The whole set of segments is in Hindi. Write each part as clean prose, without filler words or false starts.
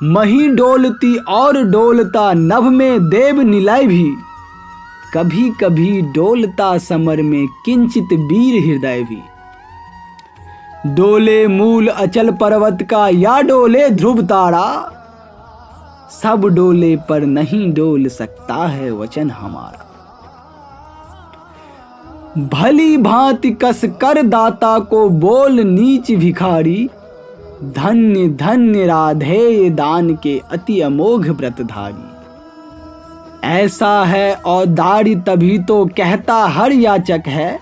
मही डोलती और डोलता नभ में देव निलय भी, कभी कभी डोलता समर में किंचित वीर हृदय भी। डोले मूल अचल पर्वत का या डोले ध्रुव तारा, सब डोले पर नहीं डोल सकता है वचन हमारा। भली भांति कस कर दाता को बोल नीच भिखारी, धन्य धन्य राधेय दान के अति अमोघ व्रतधारी। ऐसा है औदारी तभी तो कहता हर याचक है,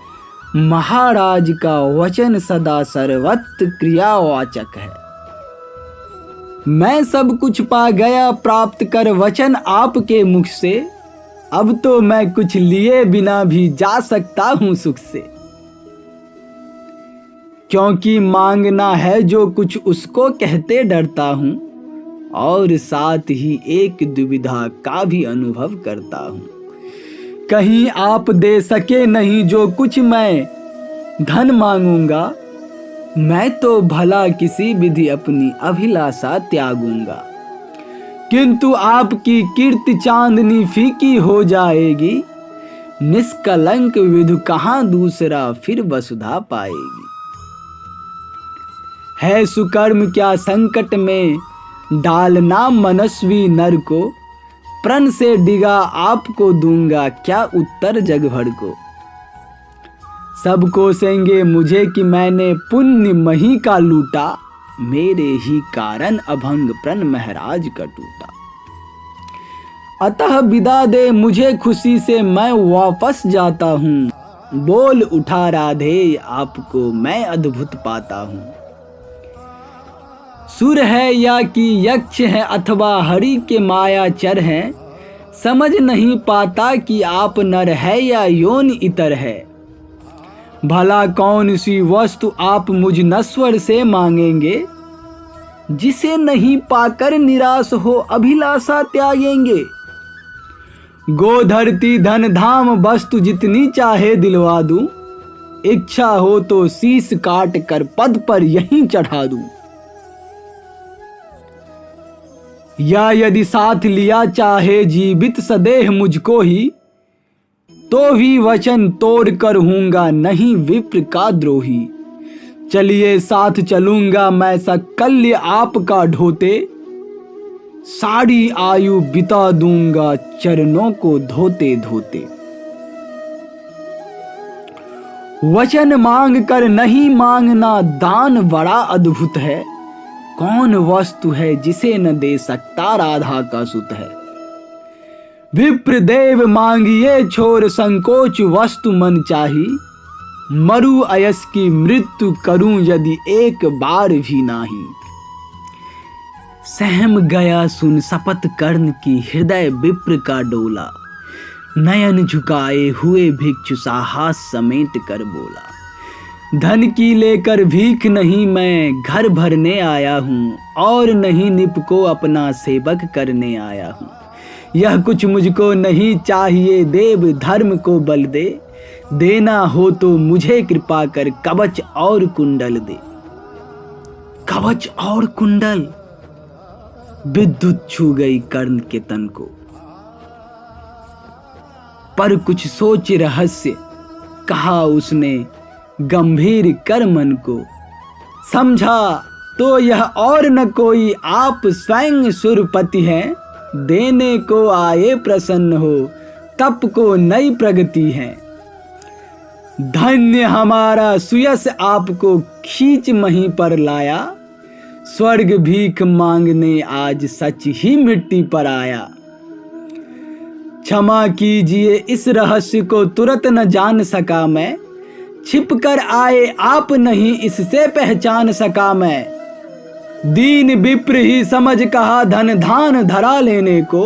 महाराज का वचन सदा सर्वत्र क्रियावाचक है। मैं सब कुछ पा गया प्राप्त कर वचन आपके मुख से, अब तो मैं कुछ लिए बिना भी जा सकता हूं सुख से। क्योंकि मांगना है जो कुछ उसको कहते डरता हूं, और साथ ही एक दुविधा का भी अनुभव करता हूं। कहीं आप दे सके नहीं जो कुछ मैं धन मांगूंगा, मैं तो भला किसी विधि अपनी अभिलाषा त्यागूंगा। किंतु आपकी कीर्ति चांदनी फीकी हो जाएगी, निष्कलंक विधु कहां दूसरा फिर वसुधा पाएगी। है सुकर्म क्या संकट में डालना मनस्वी नर को, प्रण से डिगा आपको दूंगा क्या उत्तर जग भर को। सब कोसेंगे मुझे कि मैंने पुण्य मही का लूटा, मेरे ही कारण अभंग प्रण महराज का टूटा। अतः विदा दे मुझे खुशी से मैं वापस जाता हूँ, बोल उठा राधे आपको मैं अद्भुत पाता हूँ। सुर है या कि यक्ष है अथवा हरि के मायाचर हैं, समझ नहीं पाता कि आप नर है या योनि इतर है। भला कौन सी वस्तु आप मुझ नश्वर से मांगेंगे, जिसे नहीं पाकर निराश हो अभिलाषा त्यागेंगे। गोधरती धन धाम वस्तु जितनी चाहे दिलवा दूं, इच्छा हो तो शीश काट कर पद पर यहीं चढ़ा दूं। या यदि साथ लिया चाहे जीवित सदेह मुझको ही, तो भी वचन तोड़ कर हूंगा नहीं विप्र का द्रोही। चलिए साथ चलूंगा मैं सकल्य आपका ढोते, सारी आयु बिता दूंगा चरणों को धोते धोते। वचन मांग कर नहीं मांगना दान बड़ा अद्भुत है, कौन वस्तु है जिसे न दे सकता राधा का सुत है। विप्र देव मांगिए छोर संकोच वस्तु मन चाही, मरु अयस की मृत्यु करूं यदि एक बार भी नाही। सहम गया सुन शपथ कर्ण की हृदय विप्र का डोला, नयन झुकाए हुए भिक्षु साहस समेट कर बोला। धन की लेकर भीख नहीं मैं घर भरने आया हूँ, और नहीं निप को अपना सेवक करने आया हूँ। यह कुछ मुझको नहीं चाहिए देव धर्म को बल दे, देना हो तो मुझे कृपा कर कवच और कुंडल दे। कवच और कुंडल, विद्युत छू गई कर्ण के तन को। पर कुछ सोच रहस्य कहा उसने गंभीर कर मन को, समझा तो यह और न कोई आप स्वयं सुरपति हैं, देने को आए प्रसन्न हो तप को नई प्रगति है। धन्य हमारा सुयस आपको खींच महीं पर लाया, स्वर्ग भीख मांगने आज सच ही मिट्टी पर आया। क्षमा कीजिए इस रहस्य को तुरंत न जान सका मैं, छिप कर आए आप नहीं इससे पहचान सका मैं। दीन विप्र ही समझ कहा धन धान धरा लेने को,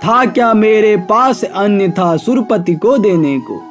था क्या मेरे पास अन्य था सुरपति को देने को।